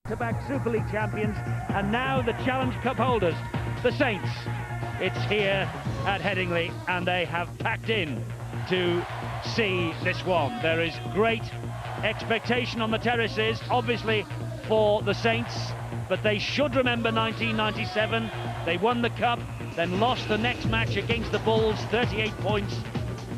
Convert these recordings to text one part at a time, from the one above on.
back-to-back Super League champions, and now the Challenge Cup holders, the Saints. It's here at Headingley, and they have packed in to see this one. There is great expectation on the terraces, obviously, for the Saints, but they should remember 1997. They won the cup, then lost the next match against the Bulls, 38 points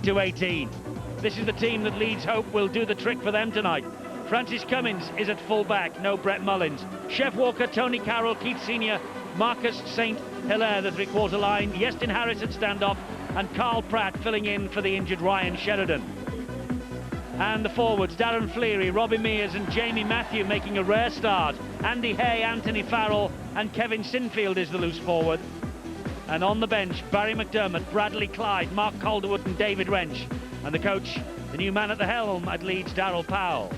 to 18. This is the team that Leeds hope will do the trick for them tonight. Francis Cummins is at full-back, no Brett Mullins. Chef Walker, Tony Carroll, Keith Senior, Marcus St. Hilaire, the three-quarter line, Iestyn Harris at standoff, and Carl Pratt filling in for the injured Ryan Sheridan. And the forwards, Darren Fleary, Robbie Mears and Jamie Matthew making a rare start. Andy Hay, Anthony Farrell and Kevin Sinfield is the loose forward. And on the bench, Barry McDermott, Bradley Clyde, Mark Calderwood and David Wrench. And the coach, the new man at the helm at Leeds, Darryl Powell.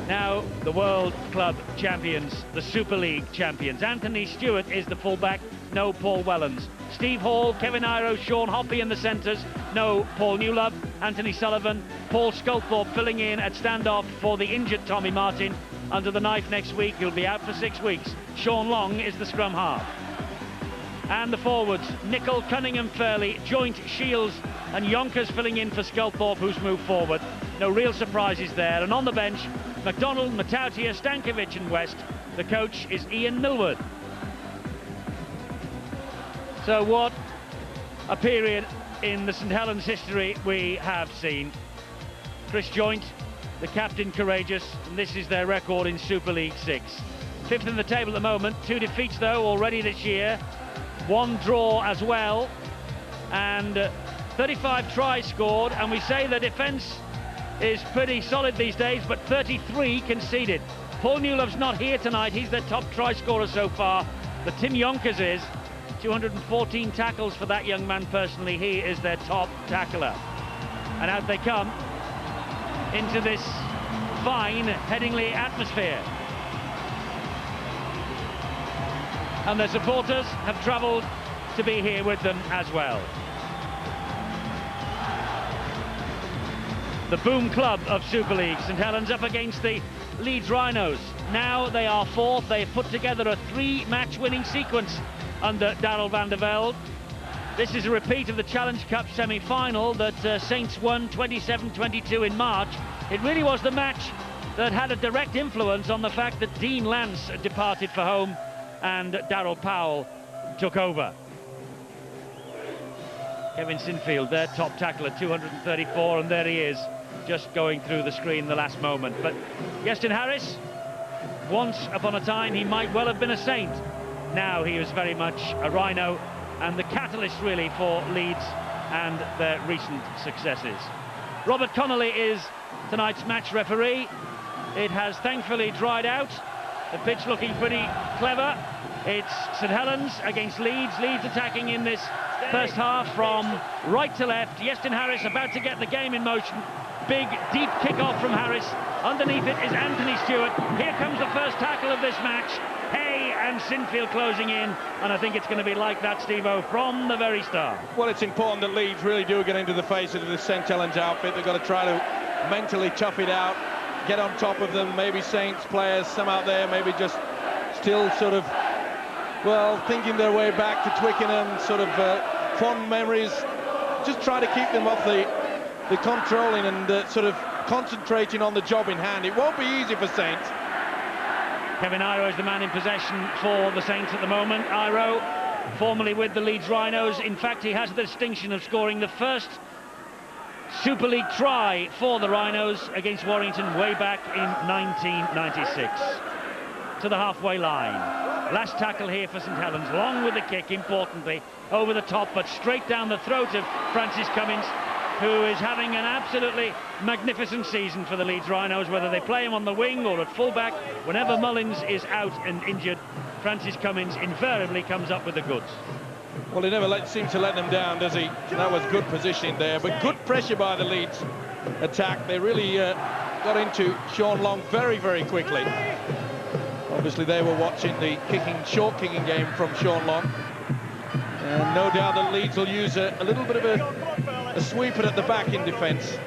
Now, the World Club champions, the Super League champions. Anthony Stewart is the fullback, no Paul Wellens. Steve Hall, Kevin Iro, Sean Hoppy in the centres, no Paul Newlove, Anthony Sullivan, Paul Sculthorpe filling in at standoff for the injured Tommy Martin. Under the knife next week, he'll be out for 6 weeks. Sean Long is the scrum half. And the forwards, Nicol, Cunningham, Fairley, Joint, Shields and Yonkers filling in for Sculthorpe, who's moved forward. No real surprises there. And on the bench, McDonald, Matautia, Stankovic and West. The coach is Ian Millward. So what a period in the St Helens history we have seen. Chris Joint, the captain, courageous, and this is their record in Super League 6. 5th in the table at the moment, 2 defeats though already this year, 1 draw as well, and 35 tries scored, and we say the defence is pretty solid these days, but 33 conceded. Paul Newlove's not here tonight, he's their top try scorer so far, but Tim Yonkers is. 214 tackles for that young man personally, he is their top tackler. And out they come into this fine Headingley atmosphere. And their supporters have travelled to be here with them as well. The boom club of Super League, St Helens up against the Leeds Rhinos. Now they are 4th, they've put together a 3-match winning sequence under Darrell van der Velde. This is a repeat of the Challenge Cup semi-final that Saints won 27-22 in March. It really was the match that had a direct influence on the fact that Dean Lance departed for home and Darryl Powell took over. Kevin Sinfield, their top tackler, 234, and there he is, just going through the screen the last moment. But Iestyn Harris, once upon a time he might well have been a Saint. Now he was very much a Rhino and the catalyst really for Leeds and their recent successes. Robert Connolly is tonight's match referee. It has thankfully dried out. The pitch looking pretty clever. It's St Helens against Leeds. Leeds attacking in this first half from right to left. Iestyn Harris about to get the game in motion. Big, deep kick-off from Harris. Underneath it is Anthony Stewart. Here comes the first tackle of this match. Hay and Sinfield closing in, and I think it's going to be like that, Steve-O, from the very start. Well, it's important that Leeds really do get into the face of the St Helens outfit. They've got to try to mentally tough it out, get on top of them. Maybe Saints players, some out there, maybe just still sort of, well, thinking their way back to Twickenham, sort of fond memories. Just try to keep them off the controlling and sort of concentrating on the job in hand. It won't be easy for Saints. Kevin Iro is the man in possession for the Saints at the moment. Iro, formerly with the Leeds Rhinos. In fact, he has the distinction of scoring the first Super League try for the Rhinos against Warrington way back in 1996. To the halfway line. Last tackle here for St Helens, along with the kick, importantly, over the top, but straight down the throat of Francis Cummins, who is having an absolutely magnificent season for the Leeds Rhinos, whether they play him on the wing or at fullback. Whenever Mullins is out and injured, Francis Cummins invariably comes up with the goods. Well, he never seems to let them down, does he? That was good positioning there, but good pressure by the Leeds attack. They really got into Sean Long very, very quickly. Obviously, they were watching the short kicking game from Sean Long. And no doubt that Leeds will use a little bit of a sweeper at the back in defence.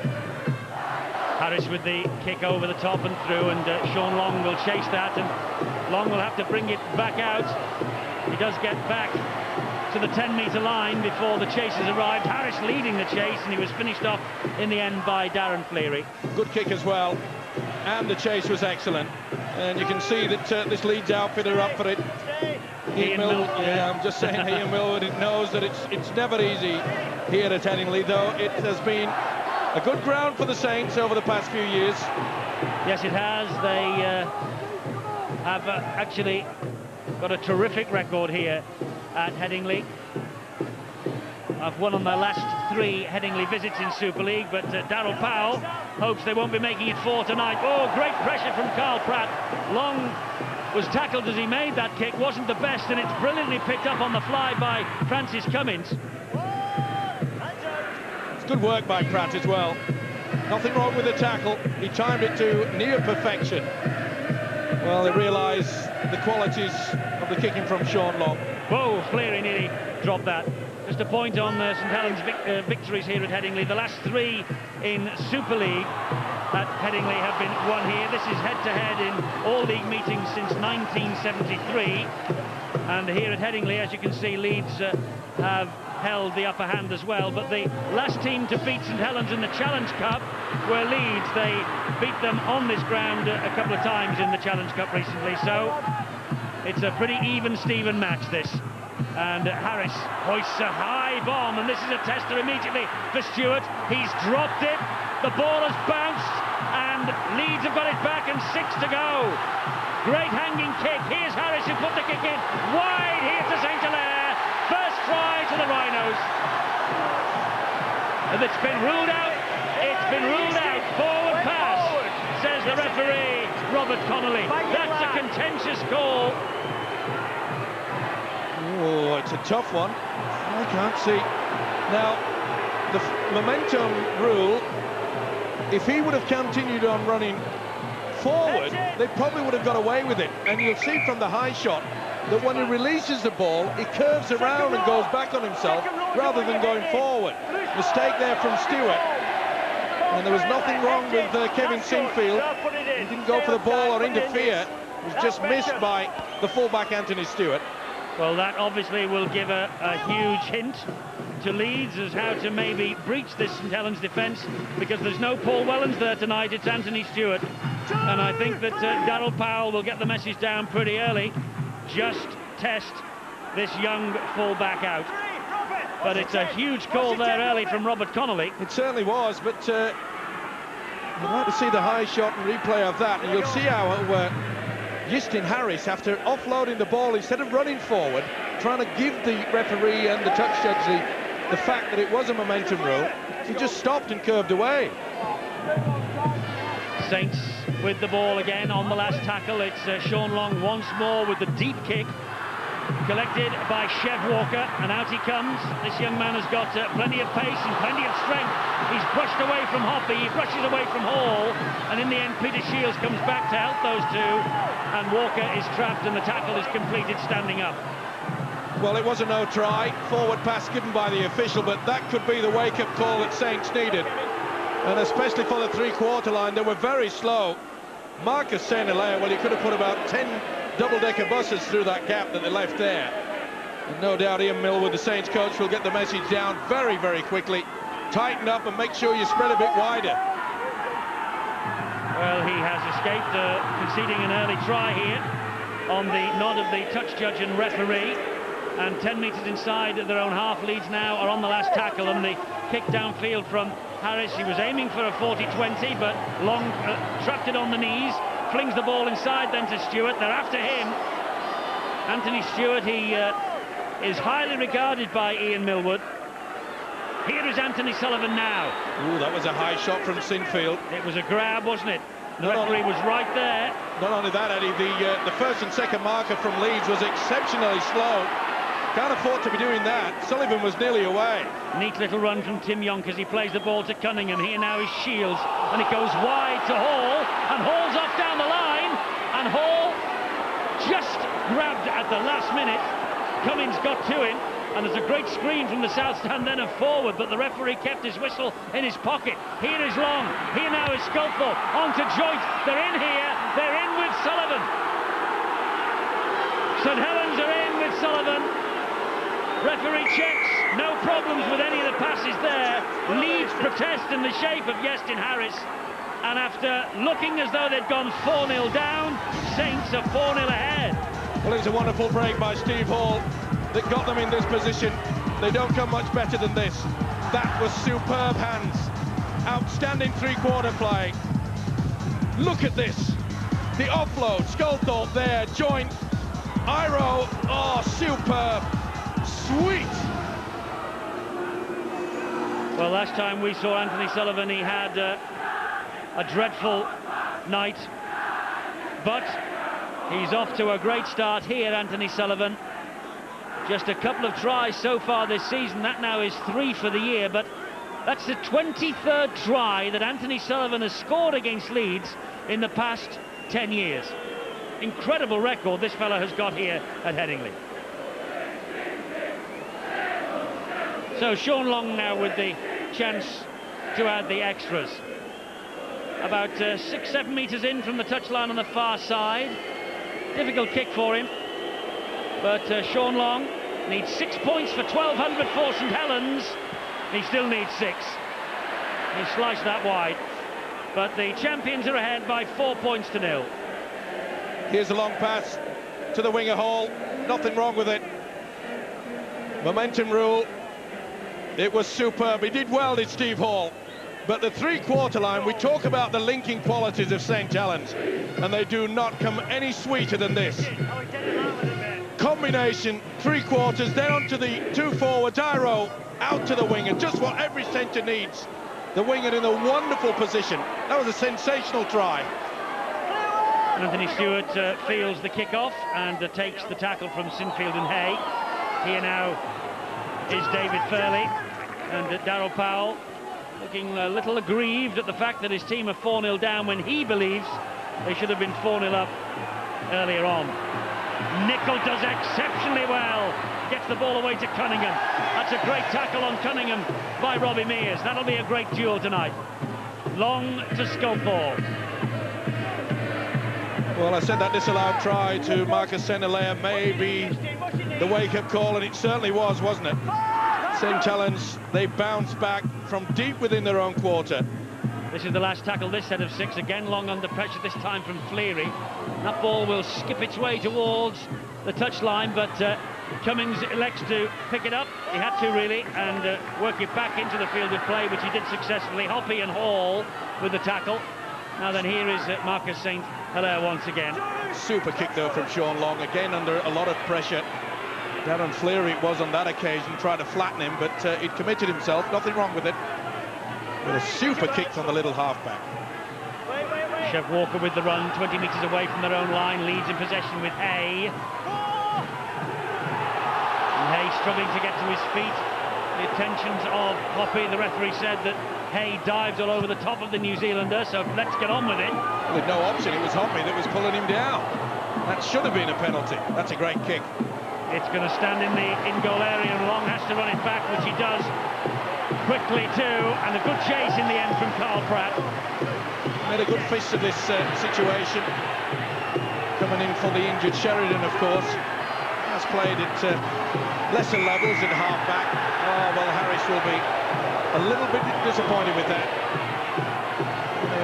Harris with the kick over the top and through, and Sean Long will chase that, and Long will have to bring it back out. He does get back to the 10-metre line before the chasers arrived. Harris leading the chase, and he was finished off in the end by Darren Fleary. Good kick as well, and the chase was excellent. And you can see that this Leeds outfit are up for it. Ian Millwood, yeah, I'm just saying, Ian Millwood knows that it's never easy here at Headingley, though it has been a good ground for the Saints over the past few years. Yes, it has. They have actually got a terrific record here at Headingley. I've won on their last 3 Headingley visits in Super League, but Darryl Powell hopes they won't be making it 4 tonight. Oh, great pressure from Carl Pratt. Long was tackled as he made that kick, wasn't the best, and it's brilliantly picked up on the fly by Francis Cummins. It's good work by Pratt as well. Nothing wrong with the tackle. He timed it to near perfection. Well, they realise the qualities of the kicking from Sean Long. Whoa, Fleary nearly dropped that. Just a point on St Helens' victories here at Headingley. The last 3 in Super League at Headingley have been won here. This is head-to-head in all league meetings since 1973. And here at Headingley, as you can see, Leeds have held the upper hand as well. But the last team to beat St Helens in the Challenge Cup were Leeds. They beat them on this ground a couple of times in the Challenge Cup recently. So it's a pretty even-Steven match, this. And Harris hoists a high bomb, and this is a tester immediately for Stewart. He's dropped it, the ball has bounced, and Leeds have got it back, and 6 to go. Great hanging kick. Here's Harris who put the kick in wide here to St Hilaire. First try to the Rhinos. And it's been ruled out. It's been ruled out. Forward pass, says the referee, Robert Connolly. That's a contentious call. Oh, it's a tough one. I can't see. Now, the momentum rule, if he would have continued on running forward, they probably would have got away with it. And you'll see from the high shot that when he releases the ball, he curves around and goes back on himself rather than going forward. Mistake there from Stewart. And there was nothing wrong with Kevin Sinfield. He didn't go for the ball or interfere. It was just missed by the fullback Anthony Stewart. Well, that obviously will give a huge hint to Leeds as how to maybe breach this St Helens defence, because there's no Paul Wellens there tonight, it's Anthony Stewart. And I think that Darryl Powell will get the message down pretty early. Just test this young full-back out. But it's a huge call there early from Robert Connolly. It certainly was, but I'd like to see the high shot and replay of that, and you'll see how Justin Harris, after offloading the ball, instead of running forward, trying to give the referee and the touch judge the fact that it was a momentum rule, he just stopped and curved away. Saints with the ball again on the last tackle. It's Sean Long once more with the deep kick, collected by Chev Walker, and out he comes. This young man has got plenty of pace and plenty of strength. He's brushed away from Hoppy, he brushes away from Hall, and in the end Peter Shields comes back to help those two, and Walker is trapped and the tackle is completed standing up. Well, it was a no try, forward pass given by the official, but that could be the wake-up call that Saints needed, and especially for the three-quarter line. They were very slow. Marcus St Hilaire, well, he could have put about 10 double-decker buses through that gap that they left there. And no doubt Ian Millwood, the Saints coach, will get the message down very, very quickly. Tighten up and make sure you spread a bit wider. Well, he has escaped conceding an early try here on the nod of the touch judge and referee. And 10 metres inside their own half. Leeds now are on the last tackle, and the kick downfield from Harris. He was aiming for a 40-20, but Long trapped it on the knees, flings the ball inside then to Stewart. They're after him. Anthony Stewart, he is highly regarded by Ian Millwood. Here is Anthony Sullivan now. Ooh, that was a high shot from Sinfield. It was a grab, wasn't it? The referee was right there. Not only that, Eddie, the first and second marker from Leeds was exceptionally slow. Can't afford to be doing that. Sullivan was nearly away. Neat little run from Tim Yonk as he plays the ball to Cunningham. Here now is Shields, and it goes wide to Hall, and Hall's off down the line, and Hall just grabbed at the last minute. Cummins got to him, And there's a great screen from the south stand then and forward, but the referee kept his whistle in his pocket. Here is Long. Here now is Sculthorpe. On to Joint. They're in here. They're in with Sullivan. St Helens are in with Sullivan. Referee checks. No problems with any of the passes there. Leeds protest in the shape of Yestin Harris. And after looking as though they'd gone 4-0 down, Saints are 4-0 ahead. Well, it's a wonderful break by Steve Hall that got them in this position. They don't come much better than this. That was superb hands. Outstanding three-quarter play. Look at this. The offload, Sculthorpe there, Joint, Iro, oh, superb. Sweet. Well, last time we saw Anthony Sullivan, he had a dreadful night, but he's off to a great start here, Anthony Sullivan. Just a couple of tries so far this season. That now is 3 for the year, but that's the 23rd try that Anthony Sullivan has scored against Leeds in the past 10 years. Incredible record this fella has got here at Headingley. So Sean Long now with the chance to add the extras. About 6-7 metres in from the touchline on the far side. Difficult kick for him. But Sean Long needs 6 points for 1,200 for St Helens. He still needs 6. He sliced that wide. But the champions are ahead by 4 points to 0. Here's a long pass to the winger Hall. Nothing wrong with it. Momentum rule. It was superb. He did well, did Steve Hall. But the three-quarter line, we talk about the linking qualities of St Helens, and they do not come any sweeter than this. Combination, three quarters, then onto the two forwards, Iro out to the winger, just what every centre needs. The winger in a wonderful position. That was a sensational try. Anthony Stewart feels the kick-off and takes the tackle from Sinfield and Hay. Here now is David Fairley and Darryl Powell, looking a little aggrieved at the fact that his team are 4-0 down when he believes they should have been 4-0 up earlier on. Nicol does exceptionally well, gets the ball away to Cunningham. That's a great tackle on Cunningham by Robbie Mears. That'll be a great duel tonight. Long to Sculthorpe. Well, I said that disallowed try to Marcus Senalea may be the wake-up call, and it certainly was, wasn't it? St Helens, they bounced back from deep within their own quarter. This is the last tackle, this set of 6. Again, Long under pressure, this time from Fleary. That ball will skip its way towards the touchline, but Cummings elects to pick it up. He had to, really, and work it back into the field of play, which he did successfully. Hoppy and Hall with the tackle. Now then, here is Marcus St Hilaire once again. Super kick, though, from Sean Long, again under a lot of pressure. Darren Fleary was on that occasion, tried to flatten him, but he'd committed himself, nothing wrong with it. With a super kick from the little halfback. Chev Walker with the run, 20 metres away from their own line, Leeds in possession with Hay. And Hay struggling to get to his feet. The attentions of Hoppy, the referee said that Hay dived all over the top of the New Zealander, so let's get on with it. Well, with no option, it was Hoppy that was pulling him down. That should have been a penalty. That's a great kick. It's going to stand in the in-goal area, and Long has to run it back, which he does quickly too, and a good chase in the end from Carl Pratt. Made a good fist of this situation. Coming in for the injured Sheridan, of course. Has played at lesser levels at half-back. Oh, well, Harris will be a little bit disappointed with that.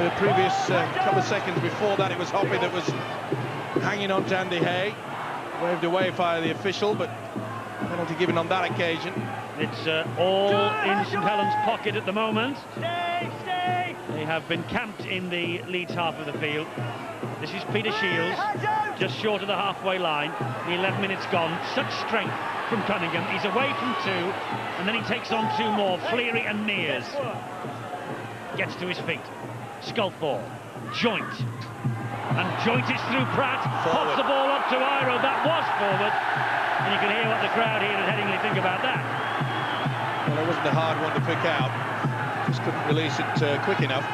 The previous couple of seconds before that, it was Hoppy that was hanging on to Andy Hay. Waved away by the official, but penalty given on that occasion. It's all in St Helens' pocket at the moment. They have been camped in the Leeds half of the field. This is Peter Shields, just short of the halfway line. The 11 minutes gone. Such strength from Cunningham. He's away from 2, and then he takes on 2 more, Fleary and Mears. Gets to his feet. Sculthorpe, Joint. And Joint is through Pratt, pops the ball up to Iro. That was forward. And you can hear what the crowd here at Headingley think about that. Well, it wasn't a hard one to pick out. Just couldn't release it quick enough.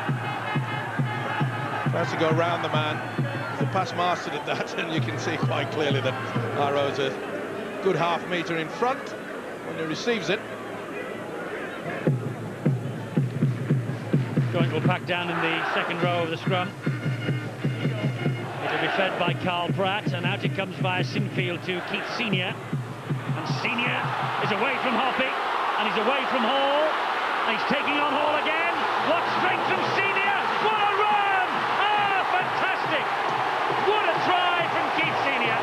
Tries to go around the man. The pass mastered at that, and you can see quite clearly that Iro's a good half metre in front. when he receives it. Joint will pack down in the second row of the scrum. It'll be fed by Carl Pratt, and out it comes via Sinfield to Keith Senior. And Senior is away from Hoppy, and he's away from Hall, and he's taking on Hall again. What strength from Senior! What a run! Ah, fantastic! What a try from Keith Senior!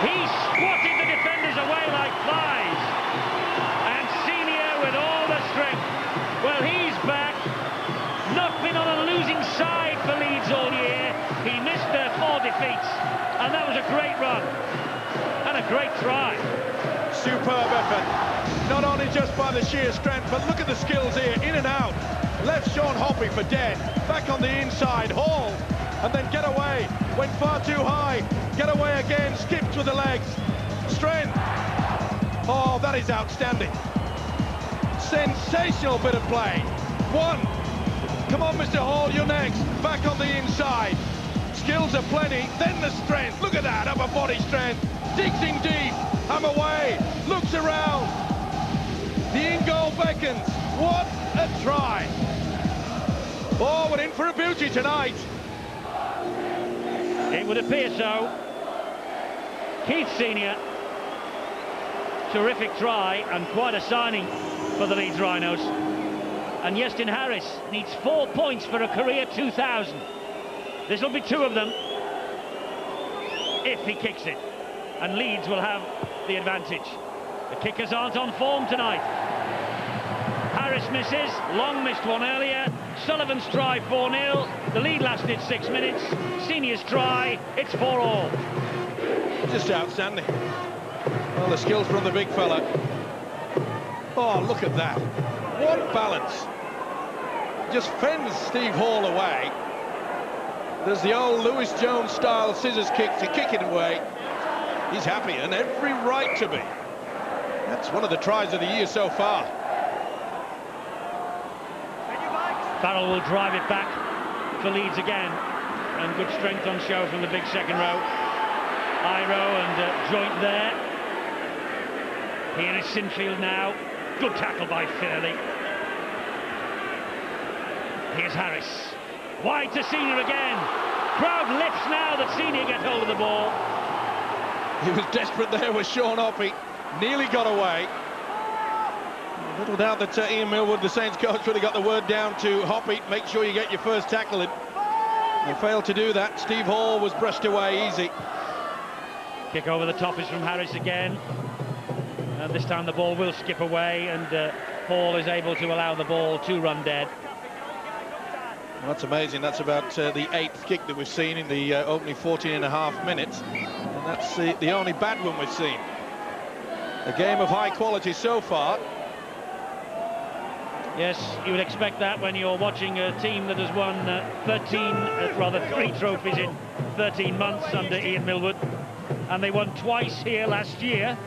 He swatted the defenders away like flies, and Senior with all the strength. Well, he's back. Not been on a losing side for Leeds all year. He missed their 4 defeats, and that was a great run and a great try. Superb effort, not only just by the sheer strength, but look at the skills here, in and out. Left Sean Hoppy for dead, back on the inside, Hall, and then get away, went far too high, get away again, skips with the legs, strength. Oh, that is outstanding. Sensational bit of play. One. Come on, Mr. Hall, you're next. Back on the inside. Skills are plenty, then the strength. Look at that, upper body strength. Digs in deep, I'm away, looks around. The in-goal beckons. What a try. Oh, we're in for a beauty tonight. It would appear so. Keith Senior. Terrific try and quite a signing for the Leeds Rhinos. And Iestyn Harris needs 4 points for a career 2,000. This will be 2 of them if he kicks it, and Leeds will have the advantage. The kickers aren't on form tonight. Harris misses, Long missed one earlier, Sullivan's try 4-0, the lead lasted 6 minutes, Senior's try, it's 4-all. Just outstanding. Well, the skills from the big fella. Oh, look at that. What balance. Just fends Steve Hall away. There's the old Lewis Jones style scissors kick to kick it away. He's happy, and every right to be. That's one of the tries of the year so far. Farrell will drive it back for Leeds again, and good strength on show from the big second row. Iro and Joint there. Here is Sinfield now. Good tackle by Fairley. Here's Harris. Wide to Senior again. Crowd lifts now that Senior gets hold of the ball. He was desperate there with Sean Hoppy. Nearly got away. Little doubt that Ian Millwood, the Saints coach, really got the word down to Hoppy. Make sure you get your first tackle in. They failed to do that. Steve Hall was brushed away easy. Kick over the top is from Harris again. And this time the ball will skip away, and Hall is able to allow the ball to run dead. Well, that's amazing. That's about the 8th kick that we've seen in the opening 14.5 minutes. And that's the only bad one we've seen. A game of high quality so far. Yes, you would expect that when you're watching a team that has won 3 trophies in 13 months under Ian Millwood. And they won twice here last year.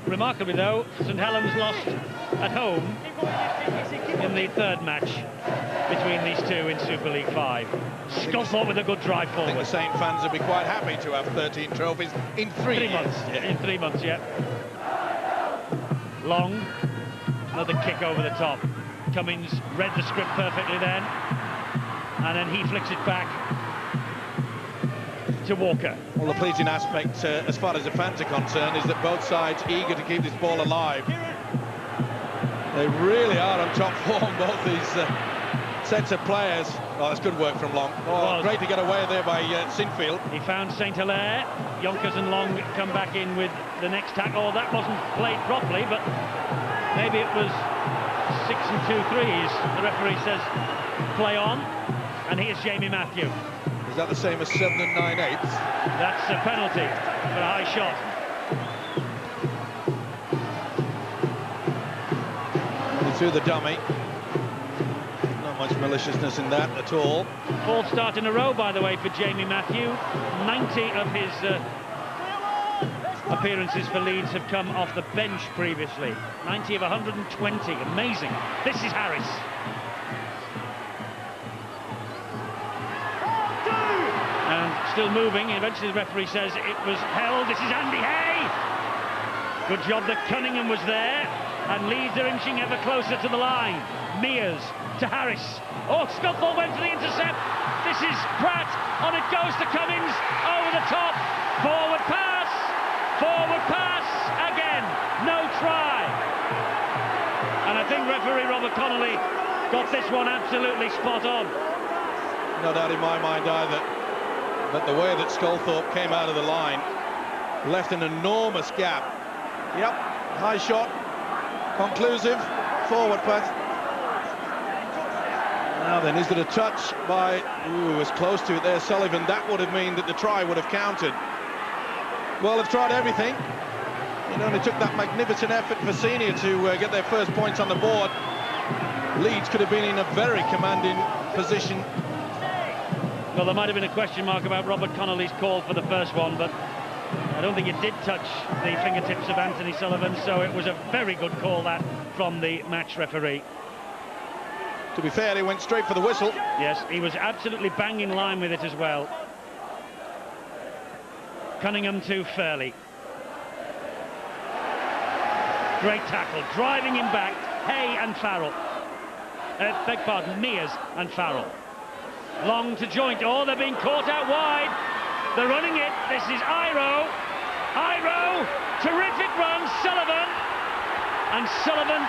Remarkably, though, St Helens lost at home in the 3rd match between these two in Super League 5. Scunthorpe with a good drive forward. I think the Saint fans would be quite happy to have 13 trophies in 3 years. months. Yeah. In 3 months, yeah. Long, another kick over the top. Cummins read the script perfectly then, and then he flicks it back to Walker. Well, the pleasing aspect, as far as the fans are concerned, is that both sides eager to keep this ball alive. They really are on top form, both these sets of players. Oh, that's good work from Long. Oh, great to get away there by Sinfield. He found St Hilaire. Yonkers and Long come back in with the next tackle. Oh, that wasn't played properly, but maybe it was 6 and 2 threes. The referee says play on, and here's Jamie Matthew. Is that the same as 7 and 9/8? That's a penalty for a high shot. He threw the dummy. Not much maliciousness in that at all. 4th start in a row, by the way, for Jamie Matthew. 90 of his appearances for Leeds have come off the bench previously. 90 of 120. Amazing. This is Harris. And still moving. Eventually the referee says it was held. This is Andy Hay. Good job that Cunningham was there, and Leeds are inching ever closer to the line. Mears to Harris. Oh, Scuffle went for the intercept. This is Pratt. On it goes to Cummins. Over the top. Forward pass. Forward pass. Again. No try. And I think referee Robert Connolly got this one absolutely spot on. No doubt in my mind either. But the way that Sculthorpe came out of the line left an enormous gap. Yep, high shot, conclusive, forward pass. Now then, is it a touch by, was close to it there, Sullivan? That would have meant that the try would have counted. Well, they've tried everything. It only took that magnificent effort for Senior to get their first points on the board. Leeds could have been in a very commanding position. Well, there might have been a question mark about Robert Connolly's call for the first one, but I don't think it did touch the fingertips of Anthony Sullivan, so it was a very good call, that, from the match referee. To be fair, he went straight for the whistle. Yes, he was absolutely bang in line with it as well. Cunningham to Fairley. Great tackle, driving him back. Hay and Farrell. Beg pardon, Mears and Farrell. Long to Joint. Oh, they're being caught out wide. They're running it. This is Iro. Iro. Terrific run. Sullivan. And Sullivan,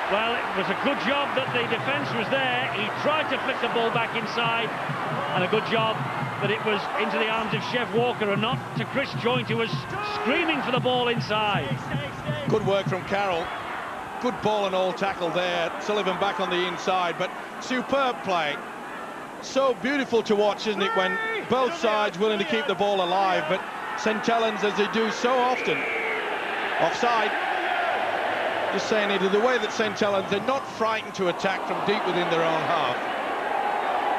well, it was a good job that the defence was there. He tried to flick the ball back inside. And a good job that it was into the arms of Chev Walker and not to Chris Joint, who was screaming for the ball inside. Good work from Carroll. Good ball and all tackle there. Sullivan back on the inside, but superb play. So beautiful to watch, isn't it, when both sides willing to keep the ball alive, but St Helens, as they do so often, offside. Just saying it, the way that St Helens, they're not frightened to attack from deep within their own half.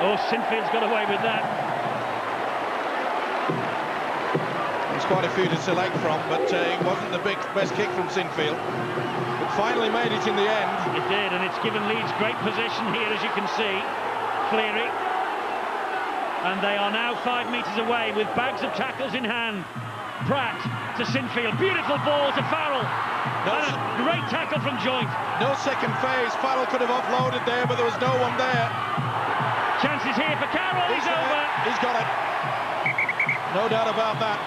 Oh, Sinfield's got away with that. There's quite a few to select from, but it wasn't the best kick from Sinfield. But finally made it in the end. It did, and it's given Leeds great position here, as you can see. Cleary. And they are now 5 metres away with bags of tackles in hand. Pratt to Sinfield. Beautiful ball to Farrell. And a great tackle from Joint. No second phase. Farrell could have offloaded there, but there was no one there. Chances here for Carroll. He's over. He's got it. No doubt about that.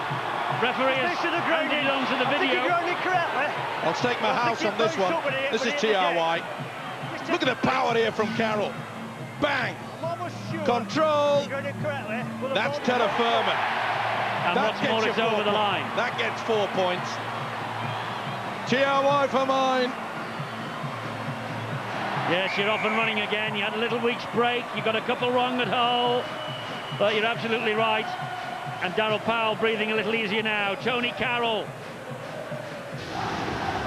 Referee has handed it on to the video. I'll stake my house on this one. This is TRY. Look at the power here from Carroll. Bang! Control. That's terra firma. And what's more, it's over the line. That gets 4 points. TRY for mine. Yes, you're off and running again. You had a little week's break. You got a couple wrong at Hull. But you're absolutely right. And Darryl Powell breathing a little easier now. Tony Carroll.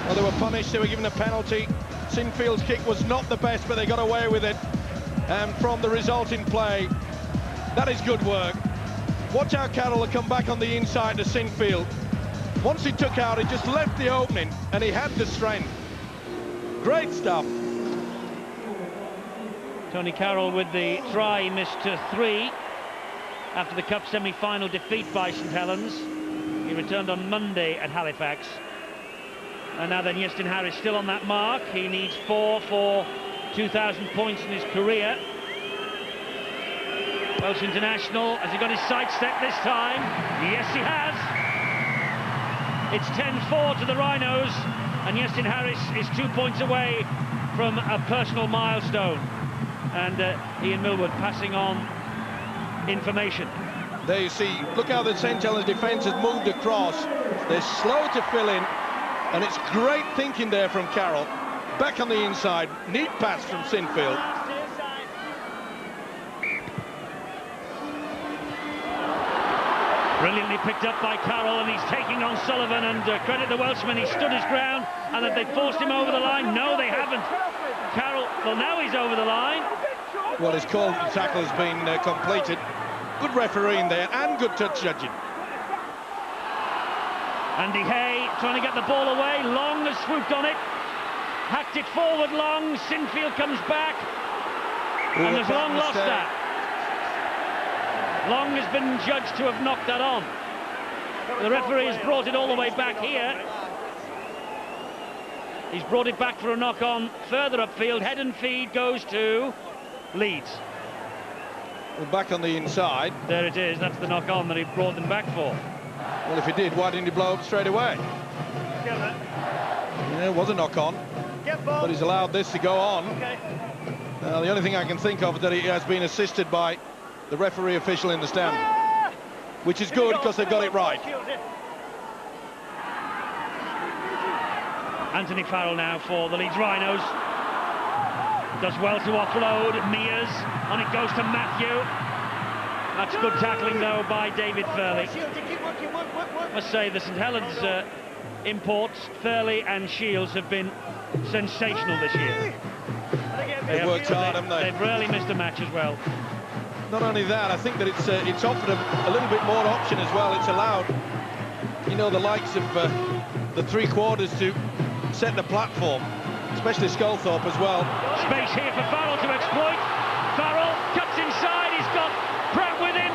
Well, they were punished. They were given a penalty. Sinfield's kick was not the best, but they got away with it. And from the resulting play, that is good work. Watch how Carroll will come back on the inside to Sinfield. Once he took out, he just left the opening, and he had the strength. Great stuff. Tony Carroll with the try, missed to 3 after the Cup semi-final defeat by St Helens. He returned on Monday at Halifax. And now then, Iestyn Harris still on that mark. He needs 4 for 2,000 points in his career. Welsh international. Has he got his sidestep this time? Yes, he has. It's 10-4 to the Rhinos, and Iestyn Harris is 2 points away from a personal milestone. And Ian Millward passing on information. There you see, look how the St Helens defence has moved across. They're slow to fill in, and it's great thinking there from Carroll. Back on the inside, neat pass from Sinfield. Brilliantly picked up by Carroll, and he's taking on Sullivan, and credit the Welshman, he stood his ground. And that they forced him over the line? No, they haven't. Carroll, well, now he's over the line. Well, his call for the tackle has been completed. Good refereeing there, and good touch judging. Andy Hay trying to get the ball away. Long has swooped on it. Hacked it forward, Long. Sinfield comes back. And there's Long lost that. Long has been judged to have knocked that on. The referee has brought it all the way back here. He's brought it back for a knock-on further upfield. Head and feed goes to Leeds. Well, back on the inside. There it is. That's the knock-on that he brought them back for. Well, if he did, why didn't he blow up straight away? Yeah, it was a knock-on, but he's allowed this to go on. The only thing I can think of is that he has been assisted by the referee official in the stand, which is good because they've got it right. Anthony Farrell now for the Leeds Rhinos. Does well to offload. Mears, and it goes to Matthew. That's good tackling though by David Thurley. I must say the St Helens imports, Thurley and Shields, have been sensational this year. They've worked hard, haven't they? They've really missed a match as well. Not only that, I think that it's offered a little bit more option as well. It's allowed, you know, the likes of the three quarters to set the platform, especially Sculthorpe as well. Space here for Farrell to exploit. Farrell cuts inside. He's got Pratt with him.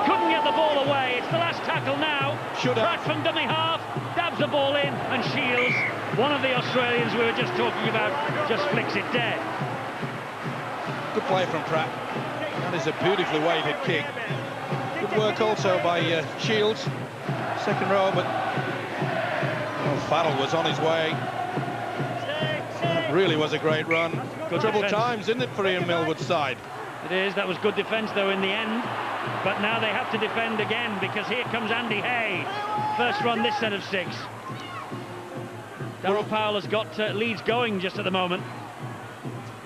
Couldn't get the ball away. It's the last tackle now. Pratt from dummy half dabs the ball in, and Shields, one of the Australians we were just talking about, just flicks it dead. Good play from Pratt. That is a beautifully weighted kick. Good work also by Shields. Second row, but Farrell was on his way. That really was a great run. Good trouble times, isn't it, for Ian Millwood's side? It is. That was good defence though in the end. But now they have to defend again because here comes Andy Hay. First run this set of 6. Darryl Powell has got Leeds going just at the moment.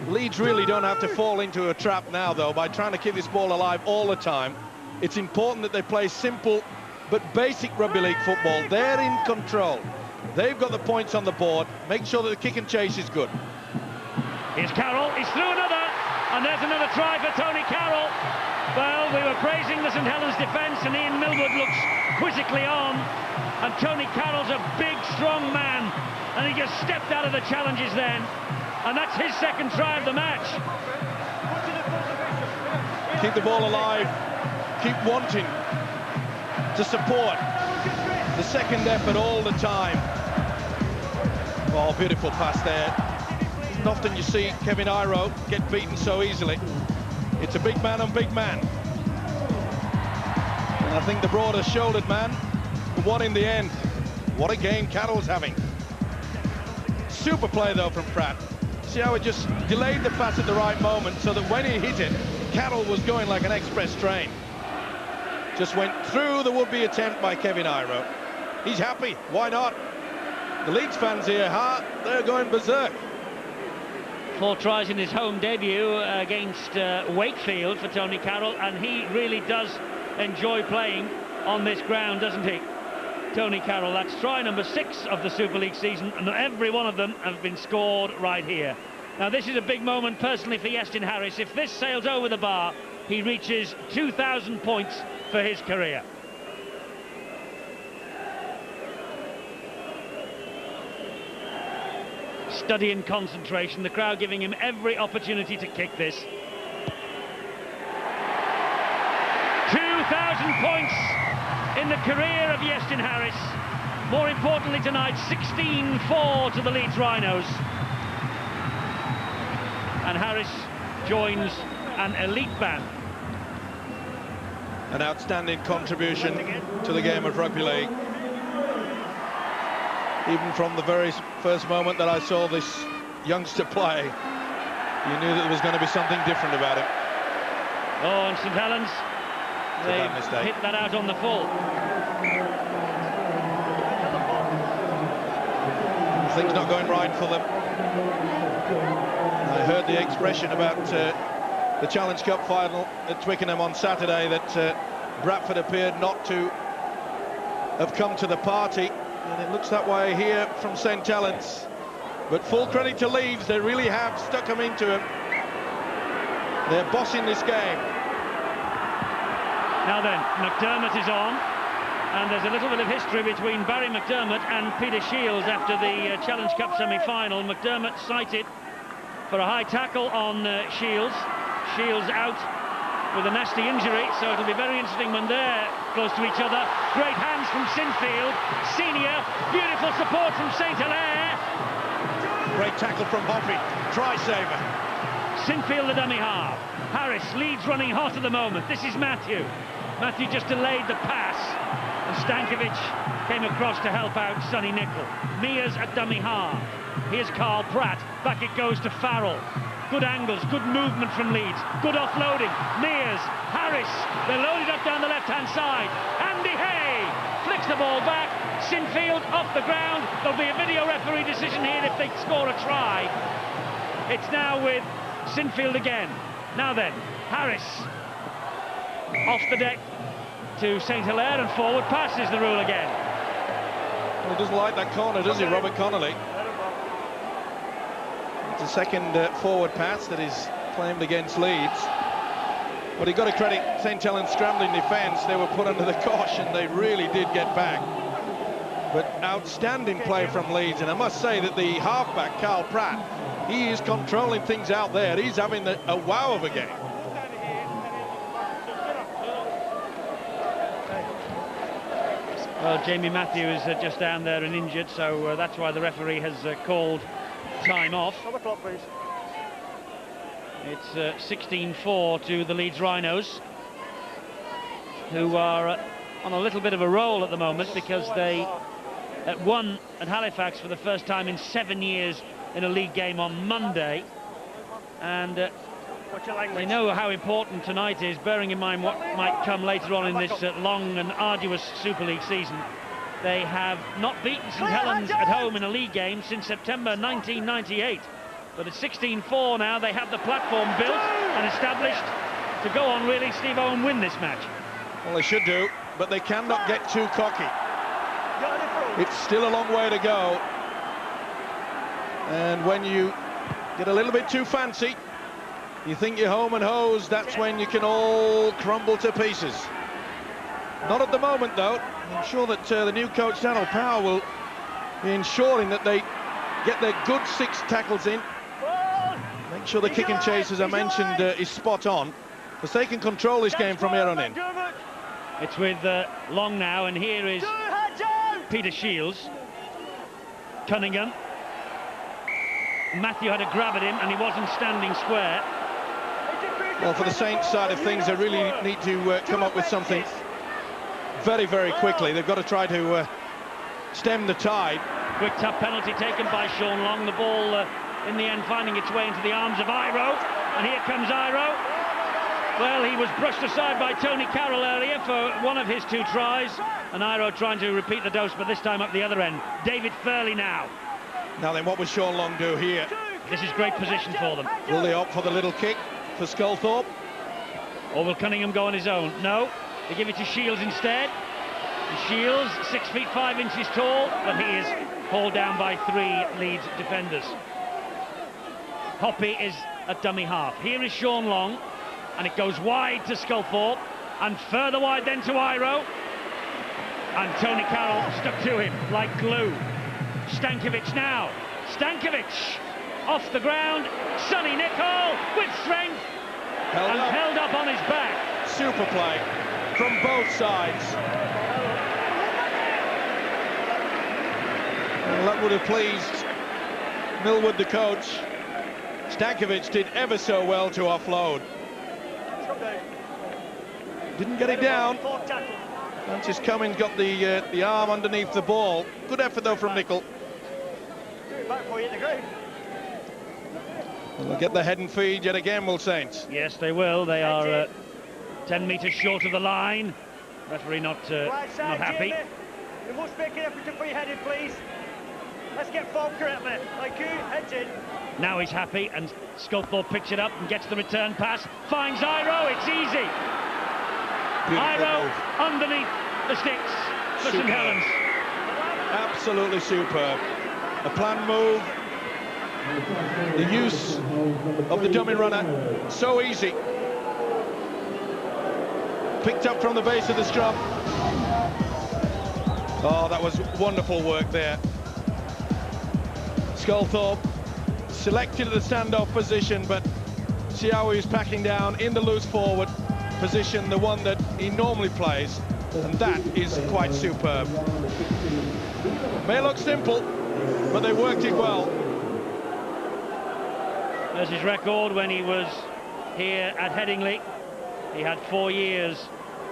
Leeds really don't have to fall into a trap now, though, by trying to keep this ball alive all the time. It's important that they play simple but basic rugby league football. They're in control. They've got the points on the board. Make sure that the kick and chase is good. Here's Carroll. He's through another. And there's another try for Tony Carroll. Well, we were praising the St Helens defence, and Ian Millwood looks quizzically on. And Tony Carroll's a big, strong man. And he just stepped out of the challenges then. And that's his second try of the match. Keep the ball alive. Keep wanting to support the second effort all the time. Oh, beautiful pass there. Isn't often you see Kevin Iro get beaten so easily. It's a big man on big man. And I think the broader shouldered man won in the end. What a game Carroll's having. Super play though from Pratt. See how he just delayed the pass at the right moment so that when he hit it, Carroll was going like an express train. Just went through the would-be attempt by Kevin Iro. He's happy, why not? The Leeds fans here, they're going berserk. 4 tries in his home debut against Wakefield for Tony Carroll, and he really does enjoy playing on this ground, doesn't he? Tony Carroll, that's try number 6 of the Super League season, and every one of them have been scored right here. Now this is a big moment personally for Iestyn Harris. If this sails over the bar, he reaches 2,000 points for his career. Study and concentration, the crowd giving him every opportunity to kick this. 2,000 points in the career of Iestyn Harris. More importantly tonight, 16-4 to the Leeds Rhinos. And Harris joins an elite band. An outstanding contribution to the game of rugby league. Even from the very first moment that I saw this youngster play, you knew that there was going to be something different about him. Oh, and St Helens, they hit that out on the full. Things not going right for them. I heard the expression about the Challenge Cup final at Twickenham on Saturday that Bradford appeared not to have come to the party, and it looks that way here from St Helens. But full credit to Leeds, they really have stuck them into him. They're bossing this game. Now then, McDermott is on, and there's a little bit of history between Barry McDermott and Peter Shields after the Challenge Cup semi-final. McDermott cited for a high tackle on Shields. Shields out with a nasty injury, so it'll be very interesting when they're close to each other. Great hands from Sinfield, senior, beautiful support from St Hilaire. Great tackle from Hoppy, try saver. Sinfield the dummy half. Harris, Leeds running hot at the moment. This is Matthew. Matthew just delayed the pass, and Stankovic came across to help out Sonny Nicol. Mears at dummy half. Here's Carl Pratt. Back it goes to Farrell. Good angles, good movement from Leeds. Good offloading. Mears, Harris. They're loaded up down the left-hand side. Andy Hay flicks the ball back. Sinfield off the ground. There'll be a video referee decision here if they score a try. It's now with Sinfield again. Now then, Harris off the deck to St Hilaire, and forward pass is the rule again. Well, he doesn't like that corner, does he, Robert Connolly? It's the second forward pass that is claimed against Leeds. But you've got to credit St Helens' scrambling defence. They were put under the caution. They really did get back. But outstanding play from Leeds, and I must say that the halfback, Carl Pratt, he is controlling things out there. He's having a wow of a game. Well, Jamie Matthew is just down there and injured, so that's why the referee has called time off. It's 16-4 to the Leeds Rhinos, who are on a little bit of a roll at the moment because they won at Halifax for the first time in 7 years in a league game on Monday, and they know how important tonight is, bearing in mind what might come later on in this long and arduous Super League season. They have not beaten St Helens at home in a league game since September 1998, but at 16-4 now they have the platform built and established to go on, really, Steve Owen, win this match. Well, they should do, but they cannot get too cocky. It's still a long way to go, and when you get a little bit too fancy, you think you're home and hosed, that's when you can all crumble to pieces. Not at the moment, though. I'm sure that the new coach, Daniel Power, will be ensuring that they get their good 6 tackles in. Make sure the kick and chase, as I mentioned, is spot on, because they can control this game from here on in. It's with Long now, and here is Peter Shields. Cunningham. Matthew had a grab at him, and he wasn't standing square. Well, for the Saints side of things, they really need to come up with something very, very quickly. They've got to try to stem the tide. Quick tough penalty taken by Sean Long. The ball, in the end, finding its way into the arms of Iro. And here comes Iro. Well, he was brushed aside by Tony Carroll earlier for one of his 2 tries. And Iro trying to repeat the dose, but this time up the other end. David Furley now. Now then, what will Sean Long do here? This is great position for them. Will they opt for the little kick for Sculthorpe? Or will Cunningham go on his own? No, they give it to Shields instead. And Shields, 6 feet 5 inches tall, but he is hauled down by 3 Leeds defenders. Hoppy is at dummy half. Here is Sean Long, and it goes wide to Sculthorpe, and further wide then to Iro. And Tony Carroll stuck to him like glue. Stankovic now. Stankovic off the ground. Sonny Nicol with strength held up on his back. Super play from both sides. Well, that would have pleased Millwood, the coach. Stankovic did ever so well to offload. Didn't get it down. Francis Cummins got the arm underneath the ball. Good effort though from Nicol. They'll get the head and feed yet again, will Saints? Yes, they will. They are 10 metres short of the line. Referee not happy. You must make an effort to free headed, please. Let's get form correctly. Thank you. Heads in. Now he's happy, and Sculthorpe picks it up and gets the return pass. Finds Iro. It's easy. Iro underneath the sticks for St Helens. Absolutely superb. A planned move. The use of the dummy runner, so easy. Picked up from the base of the scrum. Oh, that was wonderful work there. Sculthorpe selected the standoff position, but see how he was packing down in the loose forward. position, the one that he normally plays, and that is quite superb. May look simple, but they worked it well. There's his record when he was here at Headingley. He had 4 years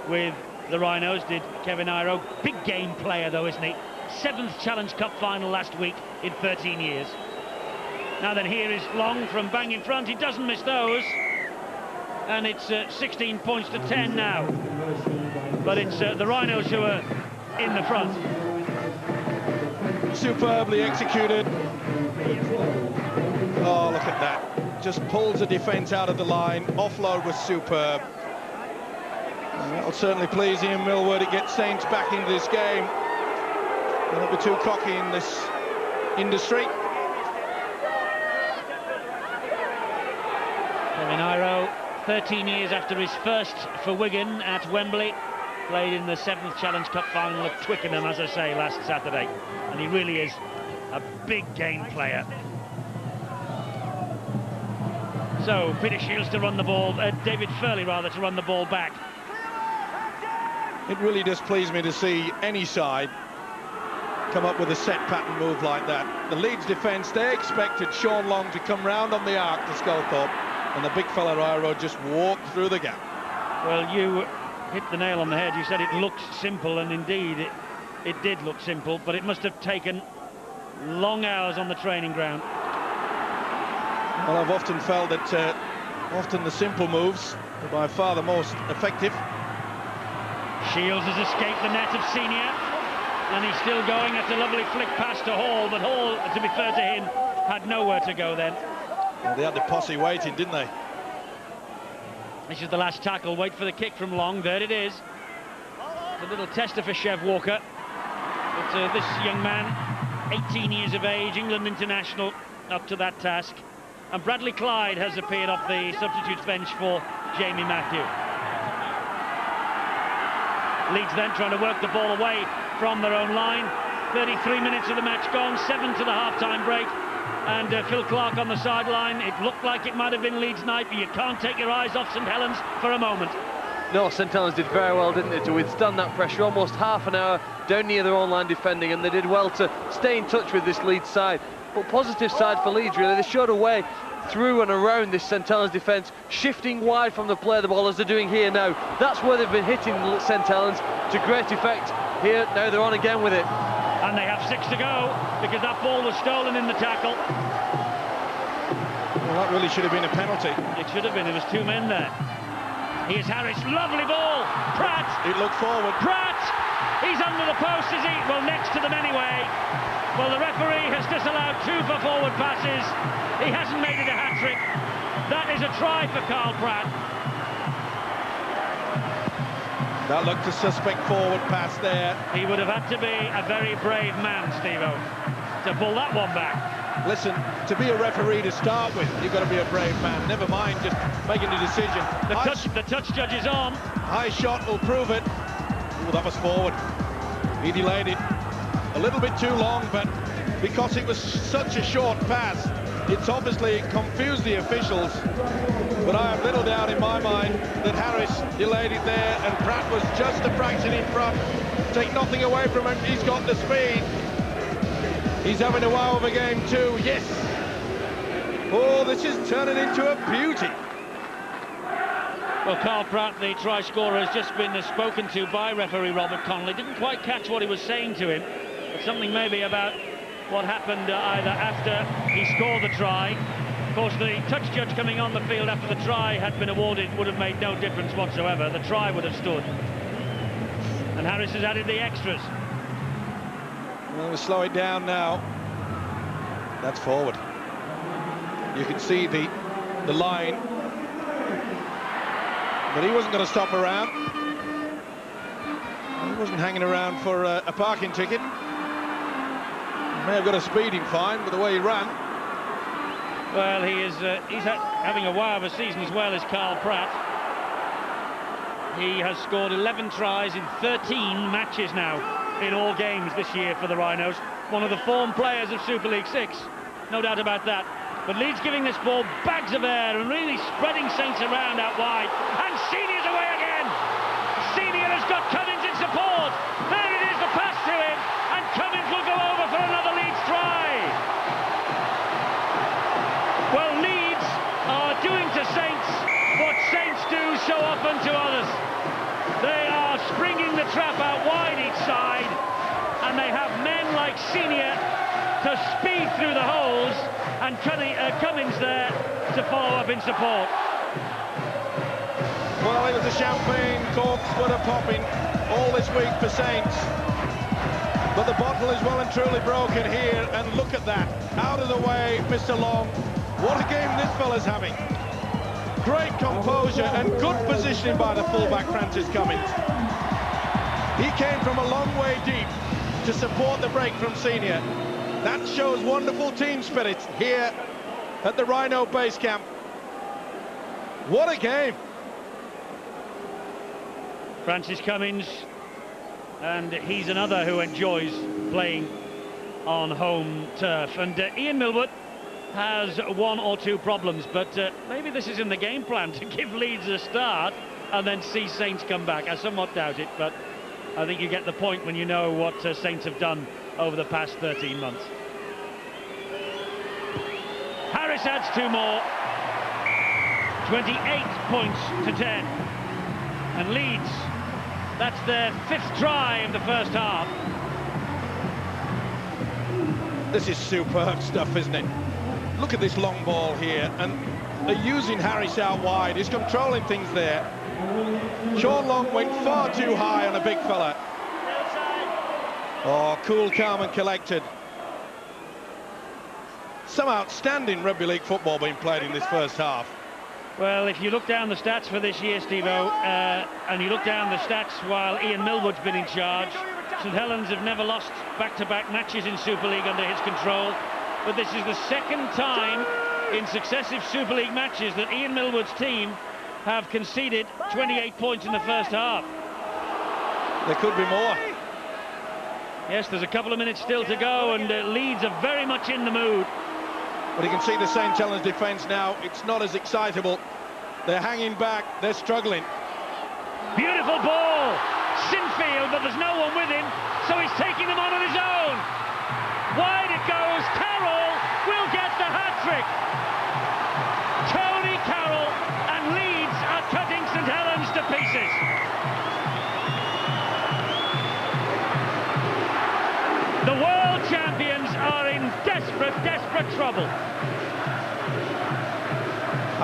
with the Rhinos, did Kevin Iro. Big game player though, isn't he? 7th Challenge Cup final last week in 13 years. Now then, here is Long from bang in front. He doesn't miss those. And it's 16 points to 10 now. But it's the Rhinos who are in the front. Superbly executed. Oh, look at that. Just pulls the defence out of the line. Offload was superb. And that'll certainly please Ian Millward. It gets Saints back into this game. Don't be too cocky in this industry. Kevin Iro, 13 years after his first for Wigan at Wembley, played in the 7th Challenge Cup final at Twickenham, as I say, last Saturday. And he really is a big game player. So, Peter Shields to run the ball, David Furley rather, to run the ball back. It really does please me to see any side come up with a set pattern move like that. The Leeds defence, they expected Sean Long to come round on the arc to Sculthorpe, and the big fella Iro just walked through the gap. Well, you hit the nail on the head. You said it looked simple, and indeed it did look simple, but it must have taken long hours on the training ground. Well, I've often felt that often the simple moves are by far the most effective. Shields has escaped the net of Senior, and he's still going. That's a lovely flick pass to Hall, but Hall, to be fair to him, had nowhere to go then. Well, they had the posse waiting, didn't they? This is the last tackle. Wait for the kick from Long. There it is. It's a little tester for Chev Walker. But this young man, 18 years of age, England international, up to that task. And Bradley Clyde has appeared off the substitutes bench for Jamie Matthew. Leeds then trying to work the ball away from their own line. 33 minutes of the match gone, 7 to the half-time break. And Phil Clark on the sideline. It looked like it might have been Leeds' night, but you can't take your eyes off St Helens for a moment. No, St Helens did very well, didn't they, to withstand that pressure. Almost half an hour down near their own line defending, and they did well to stay in touch with this Leeds side. But positive side for Leeds, really. They showed a way through and around this St Helens defence, shifting wide from the play of the ball as they're doing here now. That's where they've been hitting St Helens to great effect. Here, now they're on again with it. And they have 6 to go, because that ball was stolen in the tackle. Well, that really should have been a penalty. It should have been. There was 2 men there. Here's Harris. Lovely ball. Pratt. It looked forward. Pratt. He's under the post, is he? Well, next to them anyway. Well, the referee has disallowed 2 for forward passes. He hasn't made it a hat-trick. That is a try for Carl Pratt. That looked a suspect forward pass there. He would have had to be a very brave man, Steve-O, to pull that one back. Listen, to be a referee to start with, you've got to be a brave man. Never mind just making the decision. The touch judge is on. High shot will prove it. Ooh, that was forward. He delayed it a little bit too long, but because it was such a short pass, it's obviously confused the officials. But I have little doubt in my mind that Harris delayed it there, and Pratt was just a fraction in front. Take nothing away from him, he's got the speed. He's having a wow of a game too, yes. Oh, this is turning into a beauty. Well, Carl Pratt, the try scorer, has just been spoken to by referee Robert Connolly. Didn't quite catch what he was saying to him, but something maybe about what happened either after he scored the try. Of course, the touch judge coming on the field after the try had been awarded would have made no difference whatsoever. The try would have stood. And Harris has added the extras. Well, we'll slow it down now. That's forward. You can see the line. But he wasn't going to stop around. He wasn't hanging around for a parking ticket. May have got a speeding fine with the way he ran. Well, he's having a wow of a season as well as Carl Pratt. He has scored 11 tries in 13 matches now in all games this year for the Rhinos. One of the form players of Super League 6, no doubt about that. But Leeds giving this ball bags of air and really spreading Saints around out wide. And Senior's away again. Senior has got Cummins in support. There it is, the pass to him. And Cummins will go over for another Leeds try. Well, Leeds are doing to Saints what Saints do so often to others. They are springing the trap out wide each side. And they have men like Senior to speed through the holes, and Cummins there to follow up in support. Well, it was a champagne corks were popping all this week for Saints, but the bottle is well and truly broken here, and look at that, out of the way, Mr. Long. What a game this fella's having. Great composure and good positioning by the fullback Francis Cummins. He came from a long way deep to support the break from Senior. That shows wonderful team spirit here at the Rhino base camp. What a game! Francis Cummins, and he's another who enjoys playing on home turf. And Ian Millwood has one or two problems, but maybe this is in the game plan to give Leeds a start and then see Saints come back. I somewhat doubt it, but I think you get the point when you know what Saints have done over the past 13 months. Harris adds 2 more. 28 points to 10. And Leeds, that's their 5th try of the first half. This is superb stuff, isn't it? Look at this long ball here, and they're using Harris out wide. He's controlling things there. Sean Long went far too high on a big fella. Oh, cool, calm and collected. Some outstanding rugby league football being played in this first half. Well, if you look down the stats for this year, Steve-O, and you look down the stats while Ian Millwood's been in charge, St Helens have never lost back-to-back matches in Super League under his control. But this is the 2nd time in successive Super League matches that Ian Millwood's team have conceded 28 points in the first half. There could be more. Yes, there's a couple of minutes still to go, and Leeds are very much in the mood. But you can see the St Helens defence now, it's not as excitable. They're hanging back, they're struggling. Beautiful ball! Sinfield, but there's no one with him, so he's taking them on his own. Wide it goes, Carroll will get the hat-trick. Tony Carroll, and Leeds are cutting St Helens to pieces. The world champions are in desperate, desperate trouble.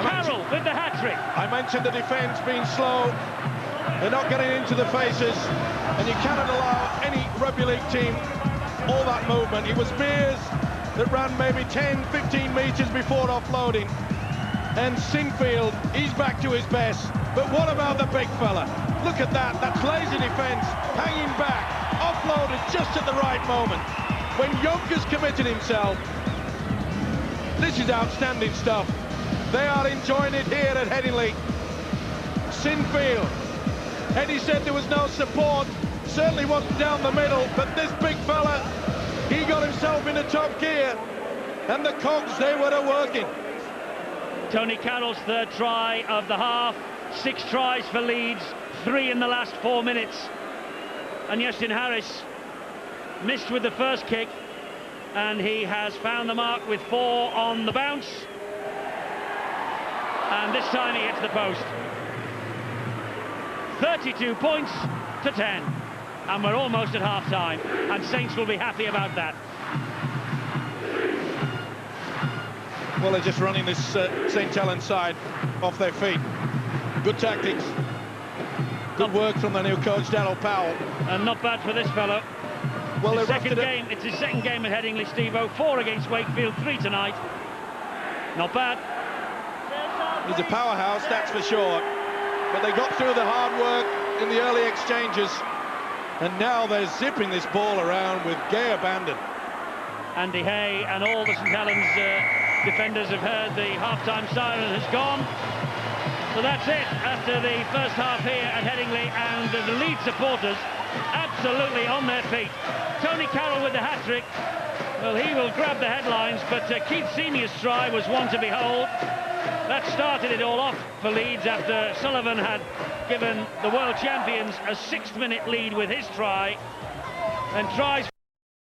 Carroll with the hat-trick. I mentioned the defence being slow. They're not getting into the faces, and you cannot allow any rugby league team all that movement. It was Mears that ran maybe 10, 15 metres before offloading. And Sinfield, he's back to his best. But what about the big fella? Look at that, that's lazy defence, hanging back, offloaded just at the right moment. When Yonkers committed himself, this is outstanding stuff. They are enjoying it here at Headingley. Sinfield, Eddie said there was no support, certainly wasn't down the middle, but this big fella, he got himself into top gear, and the cogs, they were working. Tony Carroll's 3rd try of the half, 6 tries for Leeds, 3 in the last 4 minutes. And Justin Harris missed with the first kick, and he has found the mark with 4 on the bounce. And this time he hits the post. 32 points to 10. And we're almost at half-time, and Saints will be happy about that. Well, they're just running this St Helens side off their feet. Good tactics. Good work from the new coach, Darryl Powell. And not bad for this fellow. Well, it's his second game at Headingley, Steve-O. 4 against Wakefield, 3 tonight. Not bad. He's a powerhouse, that's for sure. But they got through the hard work in the early exchanges. And now they're zipping this ball around with gay abandon. Andy Hay and all the St Helens defenders have heard the half-time siren has gone. So that's it after the first half here at Headingley, and the Leeds supporters absolutely on their feet. Tony Carroll with the hat-trick. Well, he will grab the headlines, but But Keith Senior's try was one to behold. That started it all off for Leeds after Sullivan had given the world champions a 6-minute lead with his try. And tries